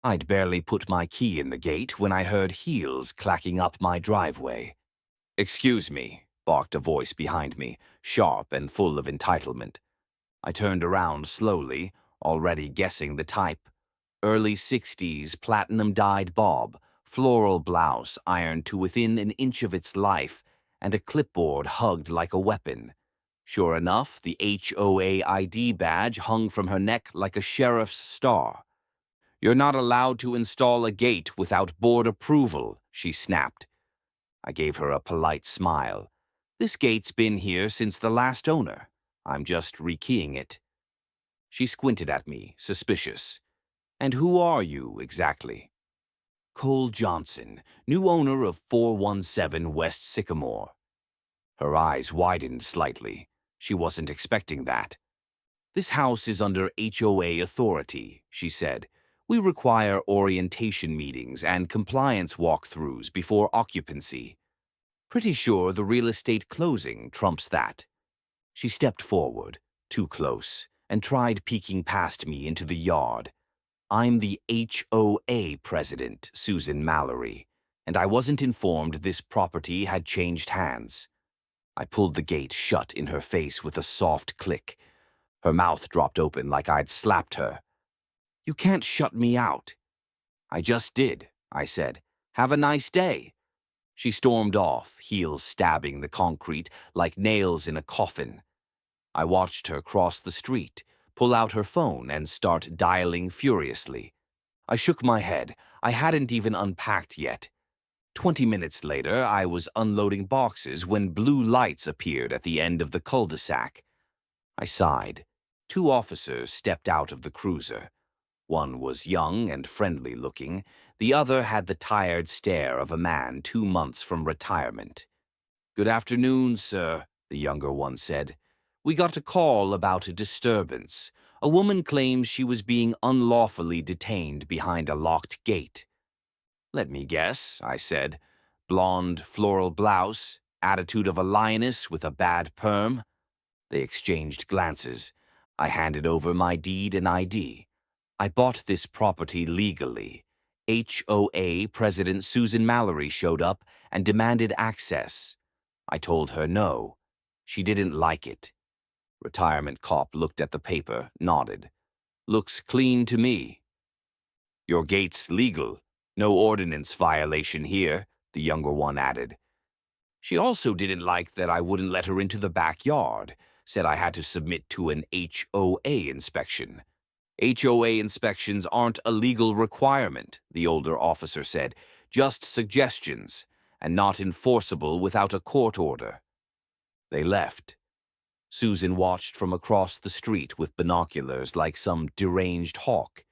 I'd barely put my key in the gate when I heard heels clacking up my driveway. "Excuse me," barked a voice behind me, sharp and full of entitlement. I turned around slowly, already guessing the type. Early 60s platinum-dyed bob, floral blouse ironed to within an inch of its life, and a clipboard hugged like a weapon. Sure enough, the HOA ID badge hung from her neck like a sheriff's star. "You're not allowed to install a gate without board approval," she snapped. I gave her a polite smile. "This gate's been here since the last owner. I'm just rekeying it." She squinted at me, suspicious. "And who are you, exactly?" "Cole Johnson, new owner of 417 West Sycamore." Her eyes widened slightly. She wasn't expecting that. "This house is under HOA authority," she said. "We require orientation meetings and compliance walkthroughs before occupancy. Pretty sure the real estate closing trumps that." She stepped forward, too close, and tried peeking past me into the yard. "I'm the HOA president, Susan Mallory, and I wasn't informed this property had changed hands." I pulled the gate shut in her face with a soft click. Her mouth dropped open like I'd slapped her. "You can't shut me out." "I just did," I said. "Have a nice day." She stormed off, heels stabbing the concrete like nails in a coffin. I watched her cross the street, pull out her phone, and start dialing furiously. I shook my head. I hadn't even unpacked yet. 20 minutes later, I was unloading boxes when blue lights appeared at the end of the cul-de-sac. I sighed. Two officers stepped out of the cruiser. One was young and friendly-looking. The other had the tired stare of a man 2 months from retirement. "Good afternoon, sir," the younger one said. "We got a call about a disturbance. A woman claims she was being unlawfully detained behind a locked gate." "Let me guess," I said. "Blonde, floral blouse, attitude of a lioness with a bad perm." They exchanged glances. I handed over my deed and ID. "I bought this property legally. HOA President Susan Mallory showed up and demanded access. I told her no. She didn't like it." Retirement cop looked at the paper, nodded. "Looks clean to me." "Your gate's legal. No ordinance violation here," the younger one added. She also didn't like that I wouldn't let her into the backyard, said I had to submit to an HOA inspection. "HOA inspections aren't a legal requirement," the older officer said, "just suggestions, and not enforceable without a court order." They left. Susan watched from across the street with binoculars like some deranged hawk.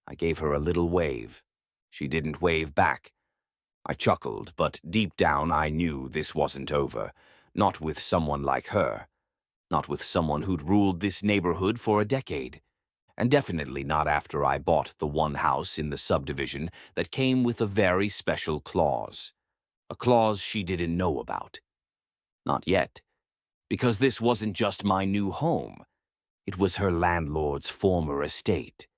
I gave her a little wave. She didn't wave back. I chuckled, but deep down I knew this wasn't over. Not with someone like her. Not with someone who'd ruled this neighborhood for a decade. And definitely not after I bought the one house in the subdivision that came with a very special clause. A clause she didn't know about. Not yet. Because this wasn't just my new home. It was her landlord's former estate.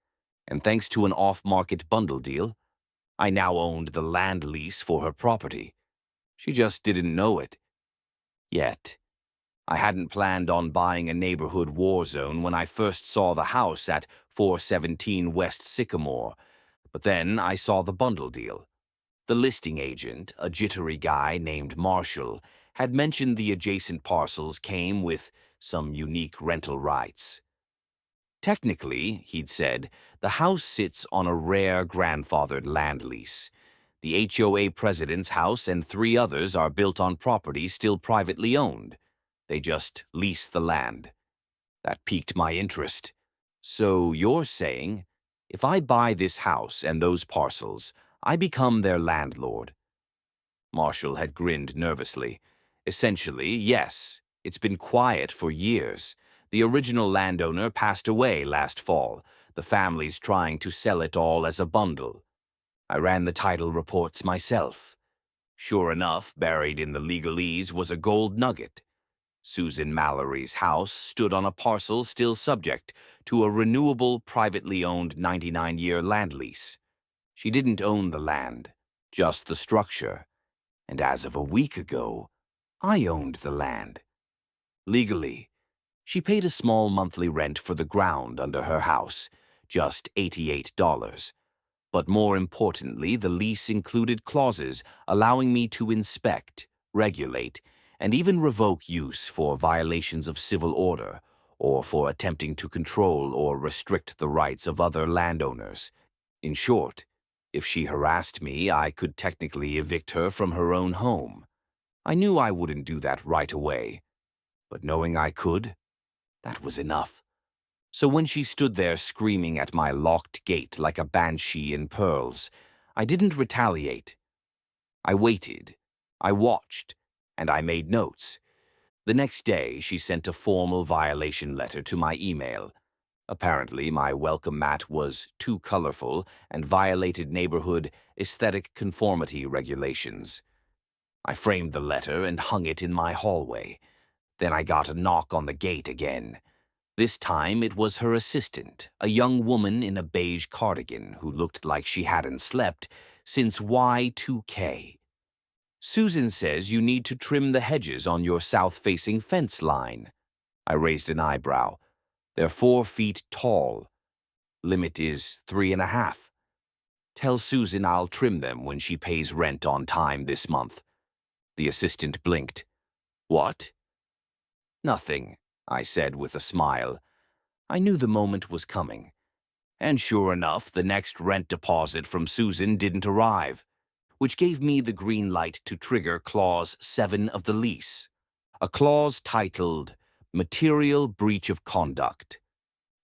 And thanks to an off-market bundle deal, I now owned the land lease for her property. She just didn't know it. Yet. I hadn't planned on buying a neighborhood war zone when I first saw the house at 417 West Sycamore, but then I saw the bundle deal. The listing agent, a jittery guy named Marshall, had mentioned the adjacent parcels came with some unique rental rights. Technically, he'd said, the house sits on a rare grandfathered land lease. The HOA president's house and 3 others are built on property still privately owned. They just lease the land. That piqued my interest. "So you're saying, if I buy this house and those parcels, I become their landlord?" Marshall had grinned nervously. "Essentially, yes. It's been quiet for years. The original landowner passed away last fall. The family's trying to sell it all as a bundle. I ran the title reports myself. Sure enough, buried in the legalese was a gold nugget. Susan Mallory's house stood on a parcel still subject to a renewable, privately owned 99-year land lease. She didn't own the land, just the structure, and as of a week ago, I owned the land. Legally, she paid a small monthly rent for the ground under her house, just $88. But more importantly, the lease included clauses allowing me to inspect, regulate, and even revoke use for violations of civil order or for attempting to control or restrict the rights of other landowners. In short, if she harassed me, I could technically evict her from her own home. I knew I wouldn't do that right away, but knowing I could, that was enough. So when she stood there screaming at my locked gate like a banshee in pearls, I didn't retaliate. I waited, I watched, and I made notes. The next day, she sent a formal violation letter to my email. Apparently, my welcome mat was too colorful and violated neighborhood aesthetic conformity regulations. I framed the letter and hung it in my hallway. Then I got a knock on the gate again. This time it was her assistant, a young woman in a beige cardigan who looked like she hadn't slept since Y2K. Susan says you need to trim the hedges on your south-facing fence line. I raised an eyebrow. They're 4 feet tall. Limit is 3.5. Tell Susan I'll trim them when she pays rent on time this month. The assistant blinked. What? Nothing, I said with a smile. I knew the moment was coming. And sure enough, the next rent deposit from Susan didn't arrive, which gave me the green light to trigger Clause 7 of the lease, a clause titled Material Breach of Conduct.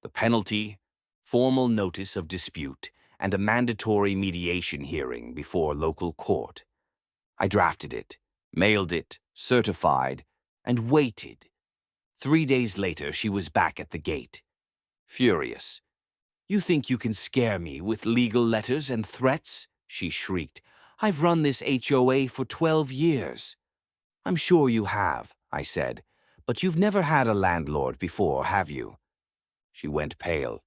The penalty, formal notice of dispute, and a mandatory mediation hearing before local court. I drafted it, mailed it, certified, and waited. 3 days later, she was back at the gate. Furious. You think you can scare me with legal letters and threats? She shrieked. I've run this HOA for 12 years. I'm sure you have, I said, but you've never had a landlord before, have you? She went pale.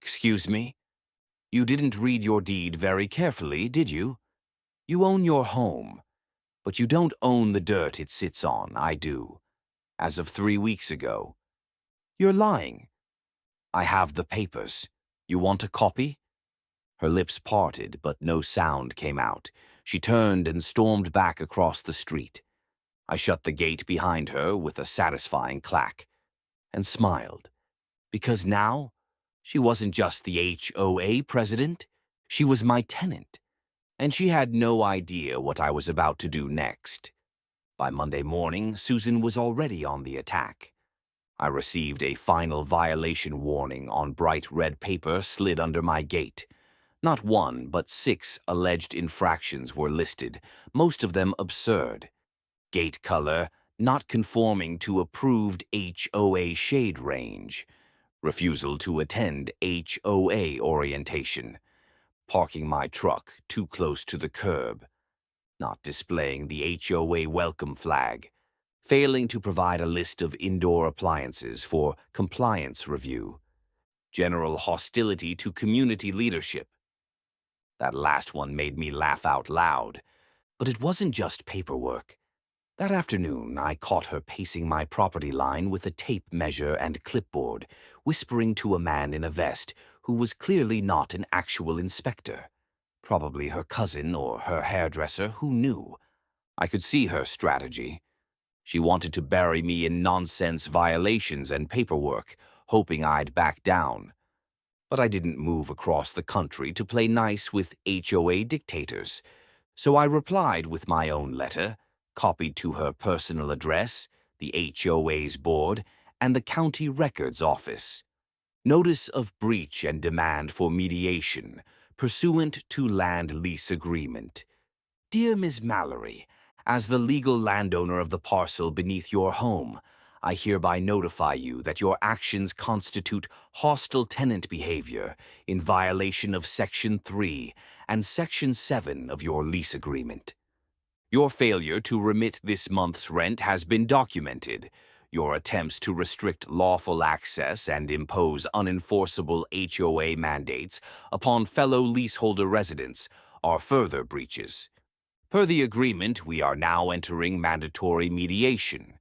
Excuse me? You didn't read your deed very carefully, did you? You own your home, but you don't own the dirt it sits on, I do. As of 3 weeks ago. You're lying. I have the papers. You want a copy? Her lips parted, but no sound came out. She turned and stormed back across the street. I shut the gate behind her with a satisfying clack, and smiled. Because now, she wasn't just the HOA president, she was my tenant, and she had no idea what I was about to do next. By Monday morning, Susan was already on the attack. I received a final violation warning on bright red paper slid under my gate. Not 1, but 6 alleged infractions were listed, most of them absurd. Gate color, not conforming to approved HOA shade range. Refusal to attend HOA orientation. Parking my truck too close to the curb. Not displaying the HOA welcome flag. Failing to provide a list of indoor appliances for compliance review. General hostility to community leadership. That last one made me laugh out loud. But it wasn't just paperwork. That afternoon, I caught her pacing my property line with a tape measure and clipboard, whispering to a man in a vest who was clearly not an actual inspector. Probably her cousin or her hairdresser, who knew. I could see her strategy. She wanted to bury me in nonsense violations and paperwork, hoping I'd back down. But I didn't move across the country to play nice with HOA dictators. So I replied with my own letter, copied to her personal address, the HOA's board, and the county records office. Notice of breach and demand for mediation, pursuant to land lease agreement. Dear Ms. Mallory, as the legal landowner of the parcel beneath your home, I hereby notify you that your actions constitute hostile tenant behavior in violation of Section 3 and Section 7 of your lease agreement. Your failure to remit this month's rent has been documented. Your attempts to restrict lawful access and impose unenforceable HOA mandates upon fellow leaseholder residents are further breaches. Per the agreement, we are now entering mandatory mediation.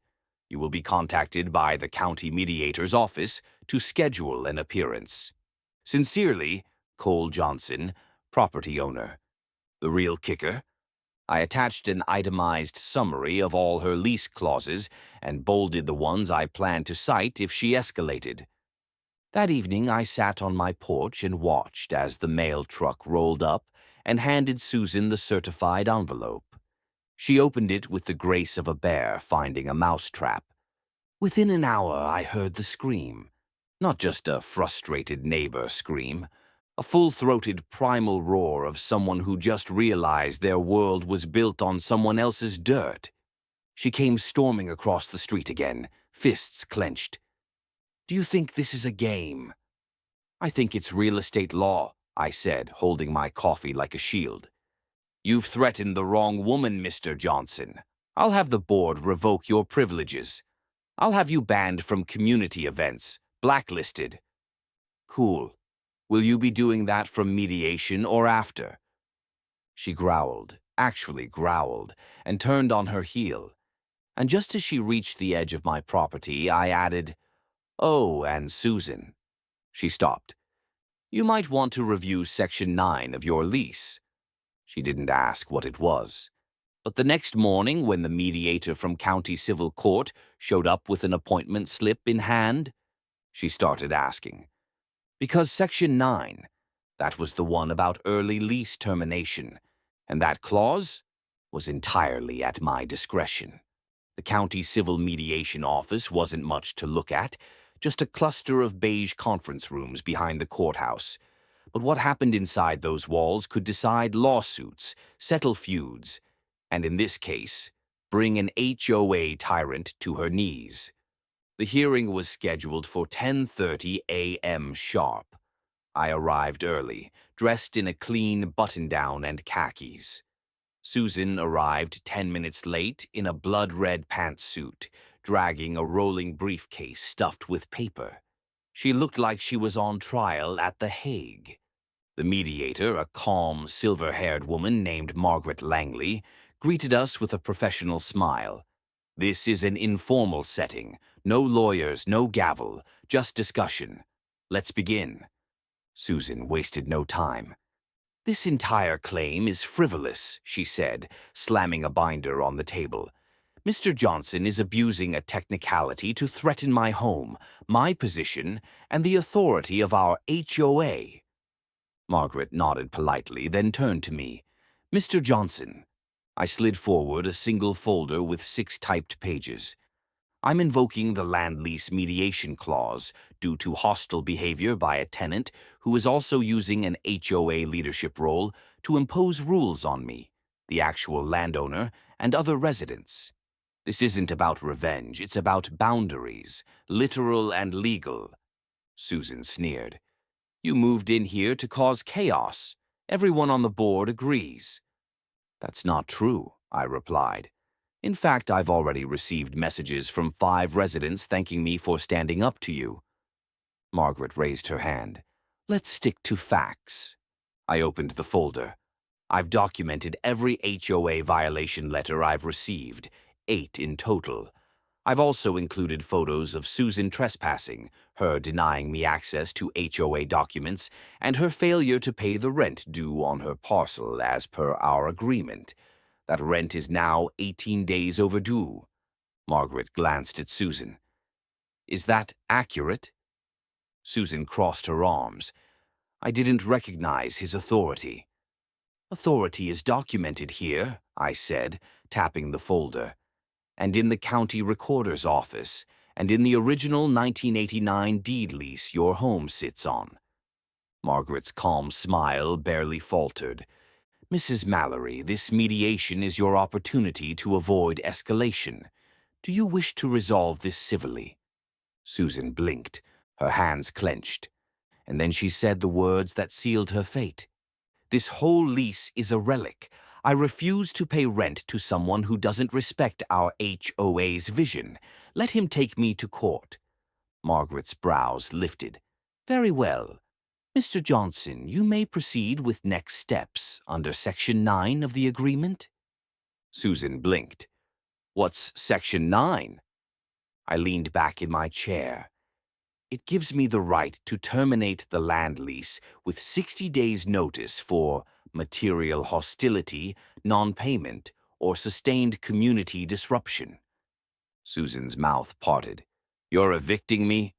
You will be contacted by the county mediator's office to schedule an appearance. Sincerely, Cole Johnson, property owner. The real kicker? I attached an itemized summary of all her lease clauses and bolded the ones I planned to cite if she escalated. That evening, I sat on my porch and watched as the mail truck rolled up and handed Susan the certified envelope. She opened it with the grace of a bear finding a mousetrap. Within an hour, I heard the scream. Not just a frustrated neighbor scream, a full-throated primal roar of someone who just realized their world was built on someone else's dirt. She came storming across the street again, fists clenched. "Do you think this is a game?" "I think it's real estate law," I said, holding my coffee like a shield. "You've threatened the wrong woman, Mr. Johnson. I'll have the board revoke your privileges. I'll have you banned from community events, blacklisted." "Cool. Will you be doing that from mediation or after?" She growled, actually growled, and turned on her heel. And just as she reached the edge of my property, I added, "Oh, and Susan." She stopped. "You might want to review Section 9 of your lease." She didn't ask what it was. But the next morning, when the mediator from County Civil Court showed up with an appointment slip in hand, she started asking. Because Section 9, that was the one about early lease termination, and that clause was entirely at my discretion. The county civil mediation office wasn't much to look at, just a cluster of beige conference rooms behind the courthouse. But what happened inside those walls could decide lawsuits, settle feuds, and in this case, bring an HOA tyrant to her knees. The hearing was scheduled for 10:30 a.m. sharp. I arrived early, dressed in a clean button-down and khakis. Susan arrived 10 minutes late in a blood-red pantsuit, dragging a rolling briefcase stuffed with paper. She looked like she was on trial at The Hague. The mediator, a calm, silver-haired woman named Margaret Langley, greeted us with a professional smile. "This is an informal setting. No lawyers, no gavel, just discussion. Let's begin." Susan wasted no time. "This entire claim is frivolous," she said, slamming a binder on the table. "Mr. Johnson is abusing a technicality to threaten my home, my position, and the authority of our HOA." Margaret nodded politely, then turned to me. "Mr. Johnson." I slid forward a single folder with 6 typed pages. "I'm invoking the land lease mediation clause due to hostile behavior by a tenant who is also using an HOA leadership role to impose rules on me, the actual landowner, and other residents. This isn't about revenge, it's about boundaries, literal and legal." Susan sneered. "You moved in here to cause chaos. Everyone on the board agrees." "That's not true," I replied. "In fact, I've already received messages from 5 residents thanking me for standing up to you." Margaret raised her hand. "Let's stick to facts." I opened the folder. "I've documented every HOA violation letter I've received, 8 in total. I've also included photos of Susan trespassing, her denying me access to HOA documents, and her failure to pay the rent due on her parcel as per our agreement. That rent is now 18 days overdue." Margaret glanced at Susan. "Is that accurate?" Susan crossed her arms. "I didn't recognize his authority." "Authority is documented here," I said, tapping the folder. "And in the county recorder's office, and in the original 1989 deed lease your home sits on." Margaret's calm smile barely faltered. "Mrs. Mallory, this mediation is your opportunity to avoid escalation. Do you wish to resolve this civilly?" Susan blinked, her hands clenched, and then she said the words that sealed her fate. "This whole lease is a relic. I refuse to pay rent to someone who doesn't respect our HOA's vision. Let him take me to court. Margaret's brows lifted. Very well. Mr. Johnson, you may proceed with next steps under Section 9 of the agreement. Susan blinked. What's Section 9? I leaned back in my chair. It gives me the right to terminate the land lease with 60 days' notice for material hostility, non-payment, or sustained community disruption. Susan's mouth parted. You're evicting me?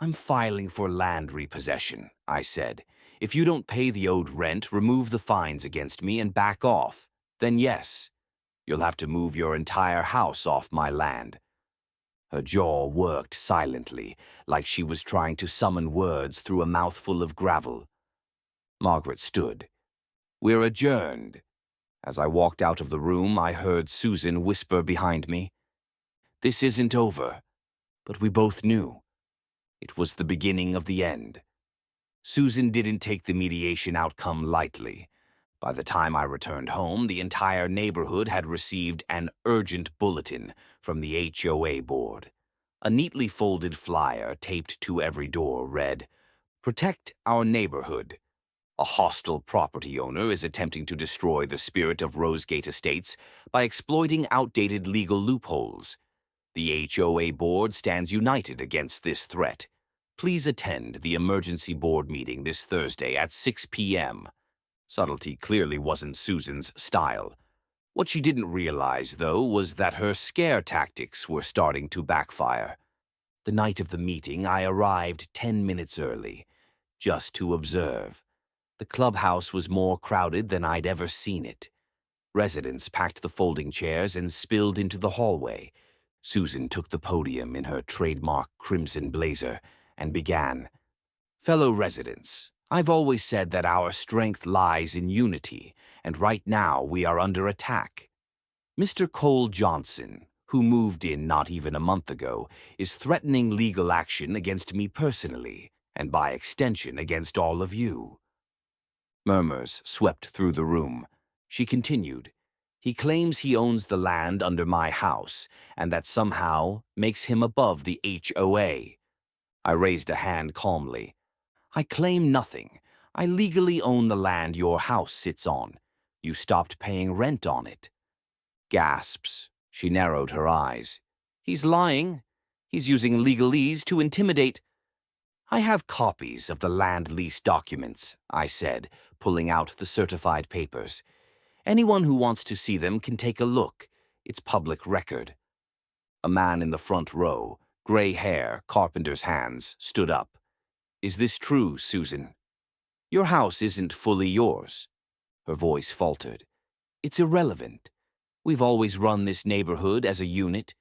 I'm filing for land repossession, I said. If you don't pay the owed rent, remove the fines against me and back off. Then yes, you'll have to move your entire house off my land. Her jaw worked silently, like she was trying to summon words through a mouthful of gravel. Margaret stood. We're adjourned. As I walked out of the room, I heard Susan whisper behind me. This isn't over, but we both knew. It was the beginning of the end. Susan didn't take the mediation outcome lightly. By the time I returned home, the entire neighborhood had received an urgent bulletin from the HOA board. A neatly folded flyer taped to every door read, Protect our neighborhood. A hostile property owner is attempting to destroy the spirit of Rosegate Estates by exploiting outdated legal loopholes. The HOA board stands united against this threat. Please attend the emergency board meeting this Thursday at 6 p.m. Subtlety clearly wasn't Susan's style. What she didn't realize, though, was that her scare tactics were starting to backfire. The night of the meeting, I arrived 10 minutes early, just to observe. The clubhouse was more crowded than I'd ever seen it. Residents packed the folding chairs and spilled into the hallway. Susan took the podium in her trademark crimson blazer and began. Fellow residents, I've always said that our strength lies in unity, and right now we are under attack. Mr. Cole Johnson, who moved in not even a month ago, is threatening legal action against me personally, and by extension against all of you. Murmurs swept through the room. She continued. He claims he owns the land under my house, and that somehow makes him above the HOA. I raised a hand calmly. I claim nothing. I legally own the land your house sits on. You stopped paying rent on it. Gasps. She narrowed her eyes. He's lying. He's using legalese to intimidate. I have copies of the land lease documents, I said, pulling out the certified papers. Anyone who wants to see them can take a look. It's public record. A man in the front row, gray hair, carpenter's hands, stood up. Is this true, Susan? Your house isn't fully yours. Her voice faltered. It's irrelevant. We've always run this neighborhood as a unit.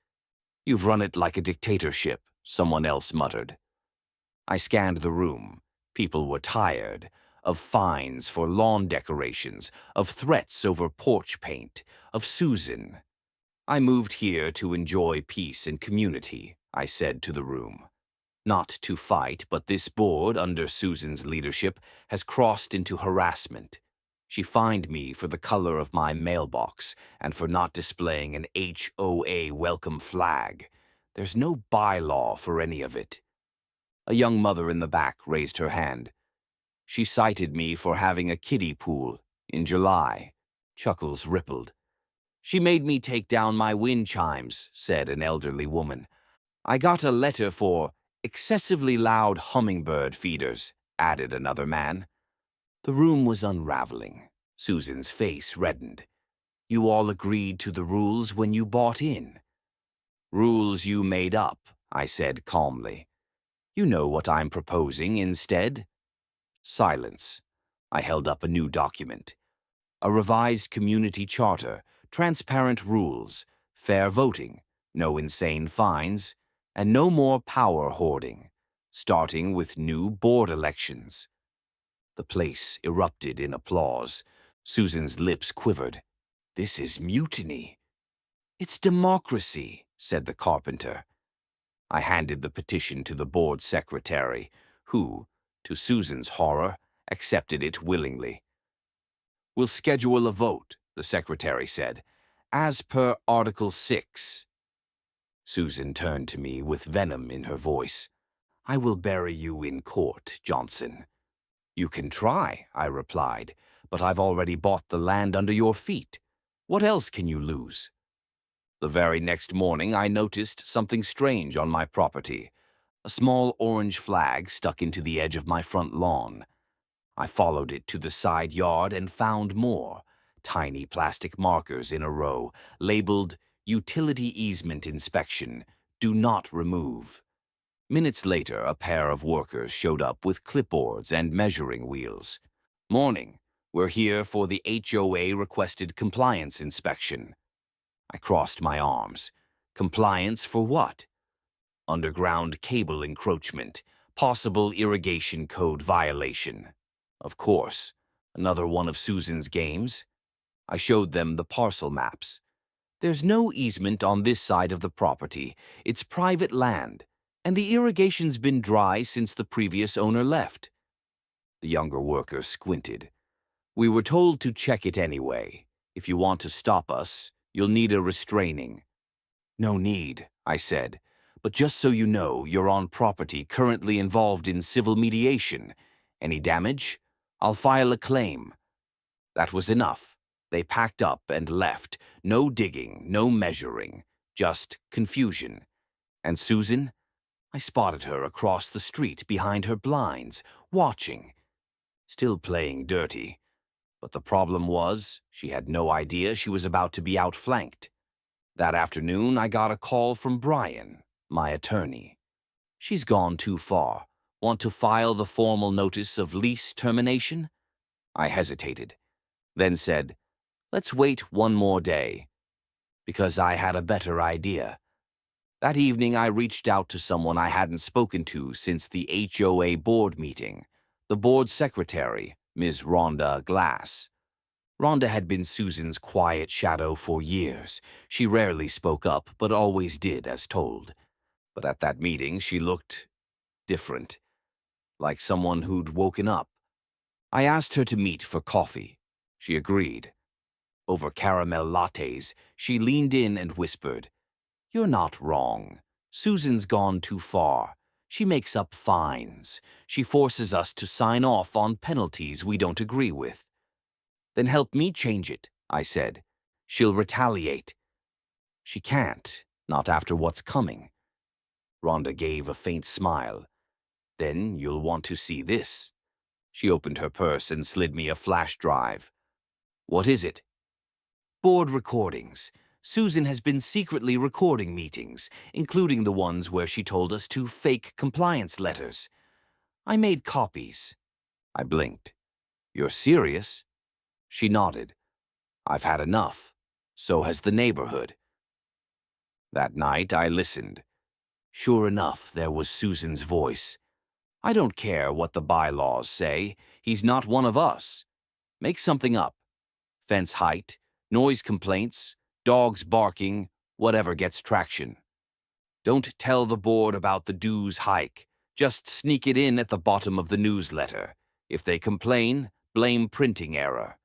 You've run it like a dictatorship, someone else muttered. I scanned the room. People were tired. Of fines for lawn decorations, of threats over porch paint, of Susan. I moved here to enjoy peace and community, I said to the room. Not to fight, but this board, under Susan's leadership, has crossed into harassment. She fined me for the color of my mailbox and for not displaying an HOA welcome flag. There's no bylaw for any of it. A young mother in the back raised her hand. She cited me for having a kiddie pool in July. Chuckles rippled. She made me take down my wind chimes, said an elderly woman. I got a letter for excessively loud hummingbird feeders, added another man. The room was unraveling. Susan's face reddened. You all agreed to the rules when you bought in. Rules you made up, I said calmly. You know what I'm proposing instead? Silence. I held up a new document. A revised community charter, transparent rules, fair voting, no insane fines, and no more power hoarding, starting with new board elections. The place erupted in applause. Susan's lips quivered. This is mutiny. It's democracy, said the carpenter. I handed the petition to the board secretary, who, to Susan's horror, accepted it willingly. We'll schedule a vote, the secretary said. As per Article 6. Susan turned to me with venom in her voice. I will bury you in court, Johnson. You can try, I replied, but I've already bought the land under your feet. What else can you lose? The very next morning, I noticed something strange on my property. A small orange flag stuck into the edge of my front lawn. I followed it to the side yard and found more, tiny plastic markers in a row, labeled Utility Easement Inspection, Do Not Remove. Minutes later, a pair of workers showed up with clipboards and measuring wheels. Morning, we're here for the HOA requested compliance inspection. I crossed my arms. Compliance for what? Underground cable encroachment, possible irrigation code violation. Of course, another one of Susan's games. I showed them the parcel maps. There's no easement on this side of the property. It's private land, and the irrigation's been dry since the previous owner left. The younger worker squinted. We were told to check it anyway. If you want to stop us, you'll need a restraining. No need, I said. But just so you know, you're on property currently involved in civil mediation. Any damage? I'll file a claim. That was enough. They packed up and left. No digging, no measuring, just confusion. And Susan? I spotted her across the street behind her blinds, watching. Still playing dirty. But the problem was, she had no idea she was about to be outflanked. That afternoon, I got a call from Brian, my attorney. She's gone too far. Want to file the formal notice of lease termination? I hesitated, then said, let's wait one more day, because I had a better idea. That evening, I reached out to someone I hadn't spoken to since the HOA board meeting, the board secretary, Ms. Rhonda Glass. Rhonda had been Susan's quiet shadow for years. She rarely spoke up, but always did as told. But at that meeting, she looked different, like someone who'd woken up. I asked her to meet for coffee. She agreed. Over caramel lattes, she leaned in and whispered, You're not wrong. Susan's gone too far. She makes up fines. She forces us to sign off on penalties we don't agree with. Then help me change it, I said. She'll retaliate. She can't, not after what's coming. Rhonda gave a faint smile. Then you'll want to see this. She opened her purse and slid me a flash drive. What is it? Board recordings. Susan has been secretly recording meetings, including the ones where she told us to fake compliance letters. I made copies. I blinked. You're serious? She nodded. I've had enough. So has the neighborhood. That night I listened. Sure enough, there was Susan's voice. I don't care what the bylaws say. He's not one of us. Make something up. Fence height, noise complaints, dogs barking, whatever gets traction. Don't tell the board about the dues hike. Just sneak it in at the bottom of the newsletter. If they complain, blame printing error.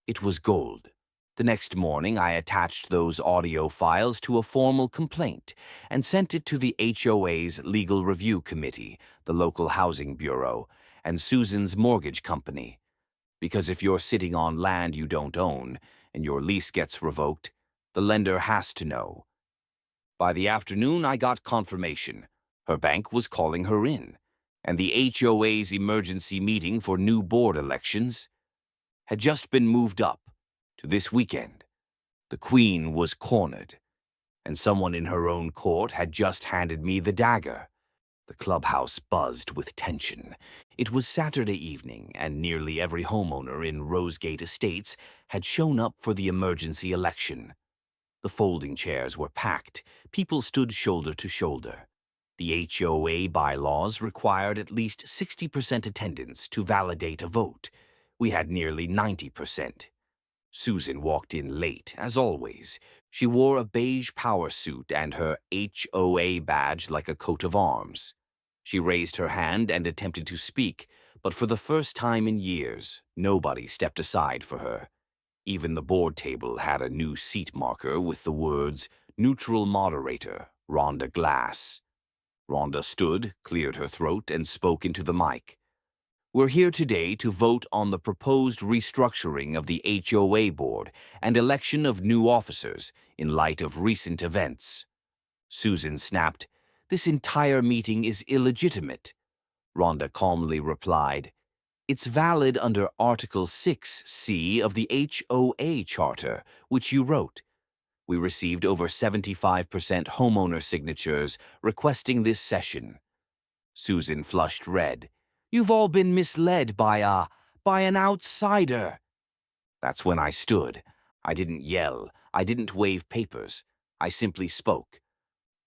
It was gold. The next morning, I attached those audio files to a formal complaint and sent it to the HOA's Legal Review Committee, the local housing bureau, and Susan's mortgage company. Because if you're sitting on land you don't own and your lease gets revoked, the lender has to know. By the afternoon, I got confirmation. Her bank was calling her in, and the HOA's emergency meeting for new board elections had just been moved up to this weekend. The Queen was cornered, and someone in her own court had just handed me the dagger. The clubhouse buzzed with tension. It was Saturday evening, and nearly every homeowner in Rosegate Estates had shown up for the emergency election. The folding chairs were packed. People stood shoulder to shoulder. The HOA bylaws required at least 60% attendance to validate a vote. We had nearly 90%. Susan walked in late, as always. She wore a beige power suit and her HOA badge like a coat of arms. She raised her hand and attempted to speak, but for the first time in years, nobody stepped aside for her. Even the board table had a new seat marker with the words, "Neutral Moderator, Rhonda Glass." Rhonda stood, cleared her throat, and spoke into the mic. "We're here today to vote on the proposed restructuring of the HOA board and election of new officers in light of recent events." Susan snapped, "This entire meeting is illegitimate." Rhonda calmly replied, "It's valid under Article 6C of the HOA Charter, which you wrote. We received over 75% homeowner signatures requesting this session." Susan flushed red. "You've all been misled by an outsider." That's when I stood. I didn't yell. I didn't wave papers. I simply spoke.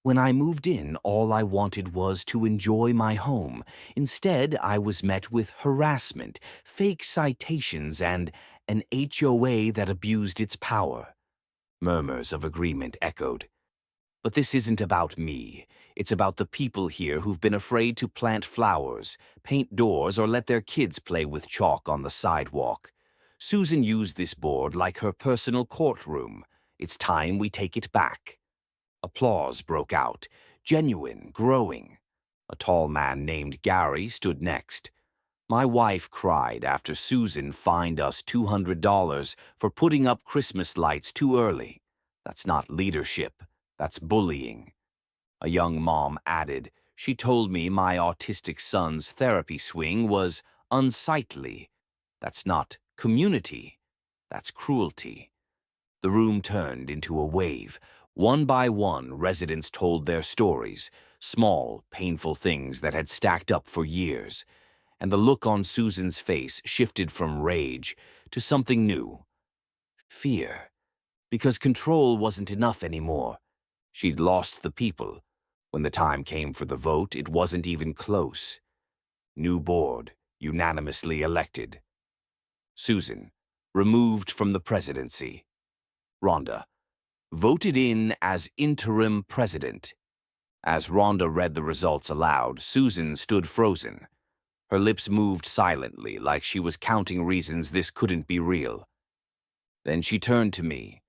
When I moved in, all I wanted was to enjoy my home. Instead, I was met with harassment, fake citations, and an HOA that abused its power. Murmurs of agreement echoed. "But this isn't about me. It's about the people here who've been afraid to plant flowers, paint doors, or let their kids play with chalk on the sidewalk. Susan used this board like her personal courtroom. It's time we take it back." Applause broke out, genuine, growing. A tall man named Gary stood next. "My wife cried after Susan fined us $200 for putting up Christmas lights too early. That's not leadership. That's bullying." A young mom added, "She told me my autistic son's therapy swing was unsightly. That's not community. That's cruelty." The room turned into a wave. One by one, residents told their stories, small, painful things that had stacked up for years. And the look on Susan's face shifted from rage to something new. Fear. Because control wasn't enough anymore. She'd lost the people. When the time came for the vote, it wasn't even close. New board, unanimously elected. Susan, removed from the presidency. Rhonda, voted in as interim president. As Rhonda read the results aloud, Susan stood frozen. Her lips moved silently, like she was counting reasons this couldn't be real. Then she turned to me.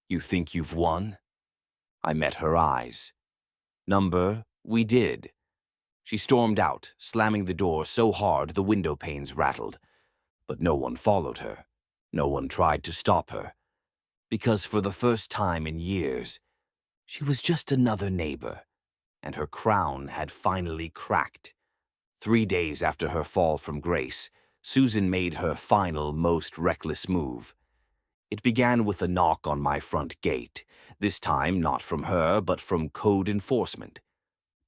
"You think you've won?" I met her eyes. "Number, we did." She stormed out, slamming the door so hard the window panes rattled. But no one followed her. No one tried to stop her. Because for the first time in years, she was just another neighbor, and her crown had finally cracked. 3 days after her fall from grace, Susan made her final, most reckless move. It began with a knock on my front gate, this time not from her, but from code enforcement.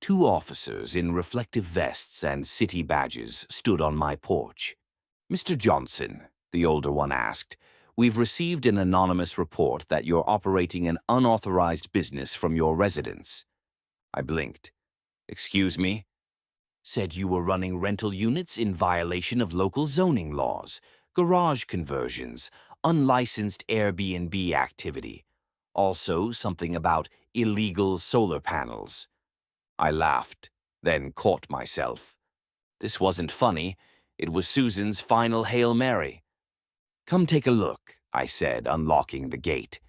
2 officers in reflective vests and city badges stood on my porch. "Mr. Johnson," the older one asked, "we've received an anonymous report that you're operating an unauthorized business from your residence." I blinked. "Excuse me?" "Said you were running rental units in violation of local zoning laws, garage conversions, unlicensed Airbnb activity. Also something about illegal solar panels." I laughed, then caught myself. This wasn't funny. It was Susan's final Hail Mary. "Come take a look," I said, unlocking the gate.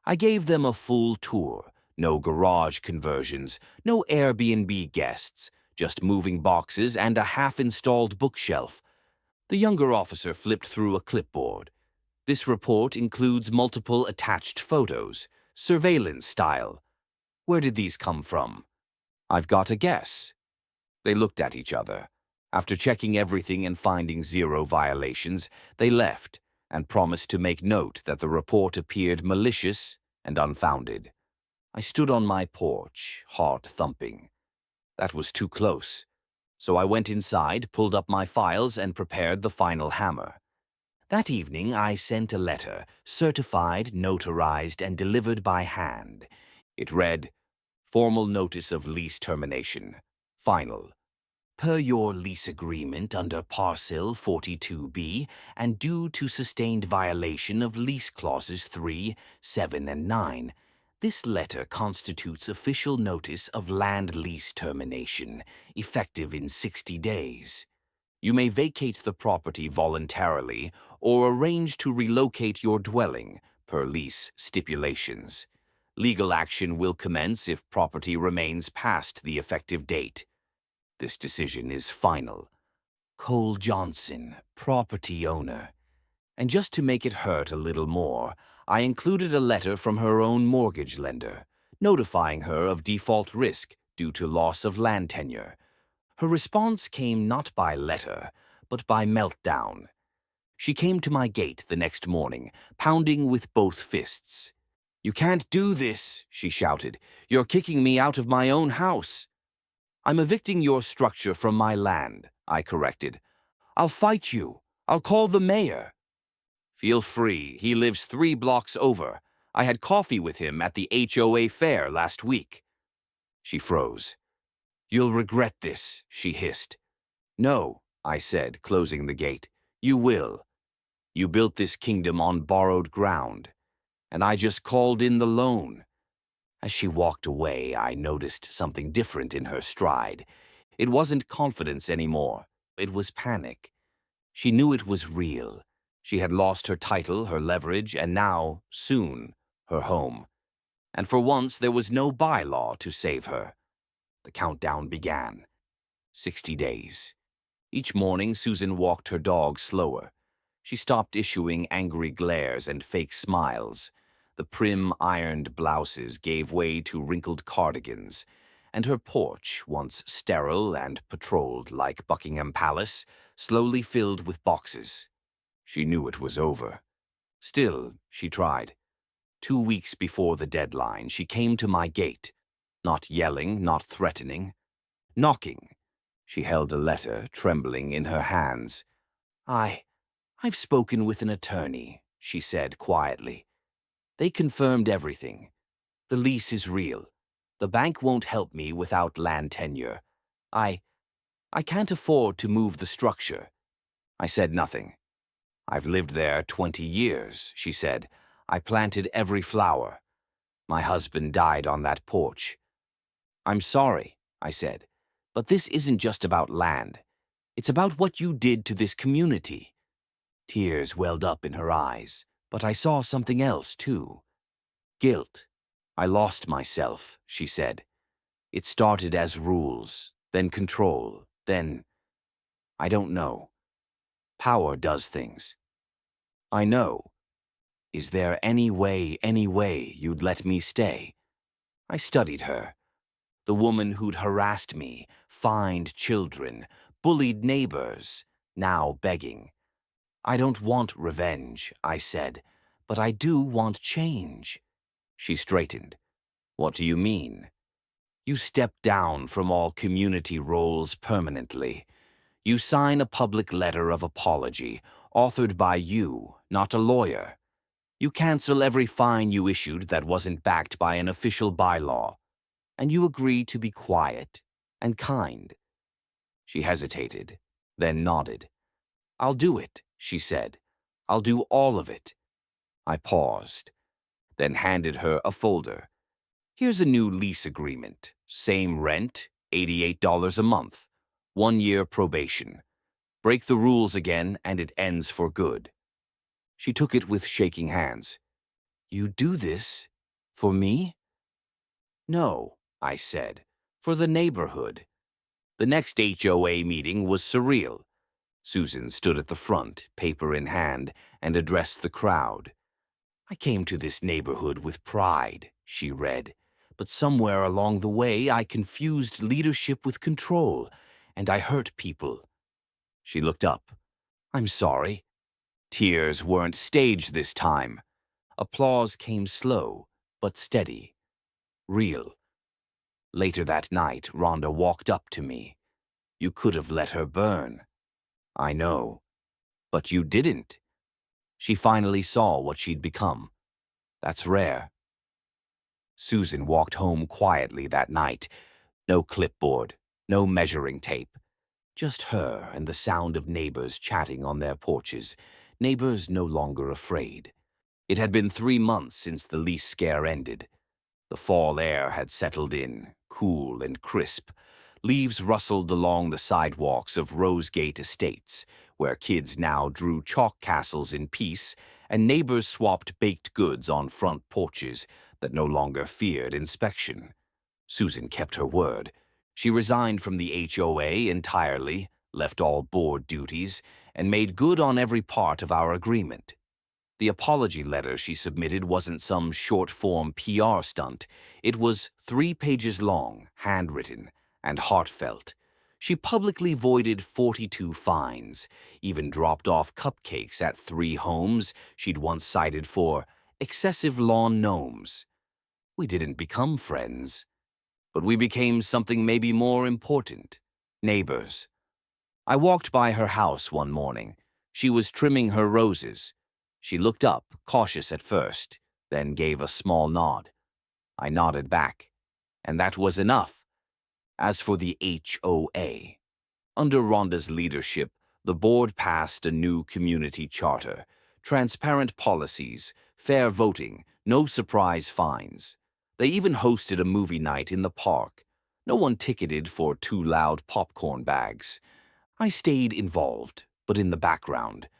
I gave them a full tour. No garage conversions, no Airbnb guests, just moving boxes and a half-installed bookshelf. The younger officer flipped through a clipboard. "This report includes multiple attached photos, surveillance style. Where did these come from?" "I've got a guess." They looked at each other. After checking everything and finding 0 violations, they left and promised to make note that the report appeared malicious and unfounded. I stood on my porch, heart thumping. That was too close. So I went inside, pulled up my files, and prepared the final hammer. That evening, I sent a letter, certified, notarized, and delivered by hand. It read, "Formal notice of lease termination. Final. Per your lease agreement under Parcel 42B and due to sustained violation of lease clauses 3, 7, and 9, this letter constitutes official notice of land lease termination, effective in 60 days. You may vacate the property voluntarily or arrange to relocate your dwelling per lease stipulations. Legal action will commence if property remains past the effective date. This decision is final. Cole Johnson, property owner. And just to make it hurt a little more, I included a letter from her own mortgage lender, notifying her of default risk due to loss of land tenure. Her response came not by letter, but by meltdown. She came to my gate the next morning, pounding with both fists. "You can't do this," she shouted. "You're kicking me out of my own house." "I'm evicting your structure from my land," I corrected. "I'll fight you. I'll call the mayor." "Feel free. He lives 3 blocks over. I had coffee with him at the HOA fair last week." She froze. "You'll regret this," she hissed. "No," I said, closing the gate. "You will. You built this kingdom on borrowed ground, and I just called in the loan." As she walked away, I noticed something different in her stride. It wasn't confidence anymore. It was panic. She knew it was real. She had lost her title, her leverage, and now, soon, her home. And for once, there was no bylaw to save her. The countdown began. 60 days. Each morning, Susan walked her dog slower. She stopped issuing angry glares and fake smiles. The prim, ironed blouses gave way to wrinkled cardigans, and her porch, once sterile and patrolled like Buckingham Palace, slowly filled with boxes. She knew it was over. Still, she tried. 2 weeks before the deadline, she came to my gate, not yelling, not threatening, knocking. She held a letter, trembling in her hands. I've spoken with an attorney," she said quietly. "They confirmed everything. The lease is real. The bank won't help me without land tenure. I can't afford to move the structure." I said nothing. "I've lived there 20 years," she said. "I planted every flower. My husband died on that porch." "I'm sorry," I said, "but this isn't just about land. It's about what you did to this community." Tears welled up in her eyes, but I saw something else, too. Guilt. "I lost myself," she said. "It started as rules, then control, then... I don't know. Power does things." "I know. Is there any way you'd let me stay?" I studied her. The woman who'd harassed me, fined children, bullied neighbors, now begging. "I don't want revenge," I said, "but I do want change." She straightened. "What do you mean?" "You step down from all community roles permanently. You sign a public letter of apology, authored by you, not a lawyer. You cancel every fine you issued that wasn't backed by an official bylaw. And you agree to be quiet and kind." She hesitated, then nodded. "I'll do it," she said. "I'll do all of it." I paused, then handed her a folder. "Here's a new lease agreement. Same rent, $88 a month. 1-year probation. Break the rules again and it ends for good." She took it with shaking hands. "You do this for me?" "No," I said, "for the neighborhood." The next HOA meeting was surreal. Susan stood at the front, paper in hand, and addressed the crowd. "I came to this neighborhood with pride," she read, "but somewhere along the way I confused leadership with control, and I hurt people." She looked up. "I'm sorry." Tears weren't staged this time. Applause came slow, but steady. Real. Later that night, Rhonda walked up to me. "You could have let her burn." "I know. But you didn't." She finally saw what she'd become. That's rare. Susan walked home quietly that night. No clipboard, no measuring tape. Just her and the sound of neighbors chatting on their porches, neighbors no longer afraid. It had been 3 months since the lease scare ended. The fall air had settled in, cool and crisp. Leaves rustled along the sidewalks of Rosegate Estates, where kids now drew chalk castles in peace, and neighbors swapped baked goods on front porches that no longer feared inspection. Susan kept her word. She resigned from the HOA entirely, left all board duties, and made good on every part of our agreement. The apology letter she submitted wasn't some short-form PR stunt. It was 3 pages long, handwritten, and heartfelt. She publicly voided 42 fines, even dropped off cupcakes at 3 homes she'd once cited for excessive lawn gnomes. We didn't become friends, but we became something maybe more important: neighbors. I walked by her house one morning. She was trimming her roses. She looked up, cautious at first, then gave a small nod. I nodded back, and that was enough. As for the HOA, under Rhonda's leadership, the board passed a new community charter: transparent policies, fair voting, no surprise fines. They even hosted a movie night in the park. No one ticketed for too loud popcorn bags. I stayed involved, but in the background.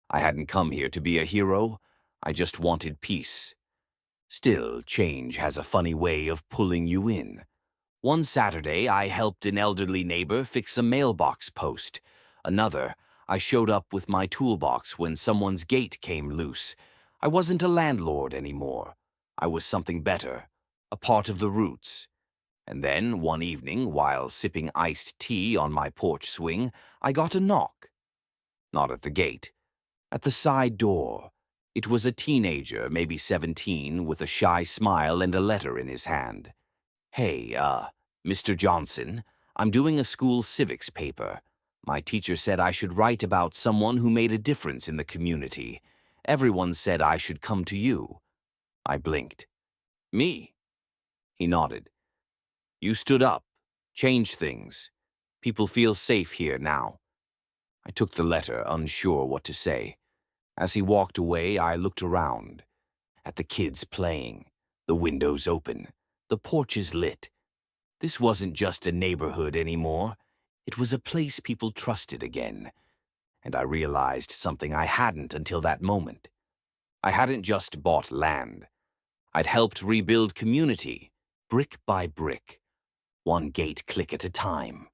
I hadn't come here to be a hero. I just wanted peace. Still, change has a funny way of pulling you in. One Saturday, I helped an elderly neighbor fix a mailbox post. Another, I showed up with my toolbox when someone's gate came loose. I wasn't a landlord anymore. I was something better, a part of the roots. And then, one evening, while sipping iced tea on my porch swing, I got a knock. Not at the gate. At the side door. It was a teenager, maybe 17, with a shy smile and a letter in his hand. "Hey, Mr. Johnson, I'm doing a school civics paper. My teacher said I should write about someone who made a difference in the community. Everyone said I should come to you." I blinked. "Me?" He nodded. "You stood up, changed things. People feel safe here now." I took the letter, unsure what to say. As he walked away, I looked around. At the kids playing, the windows open, the porches lit. This wasn't just a neighborhood anymore. It was a place people trusted again. And I realized something I hadn't until that moment. I hadn't just bought land. I'd helped rebuild community, brick by brick, one gate click at a time.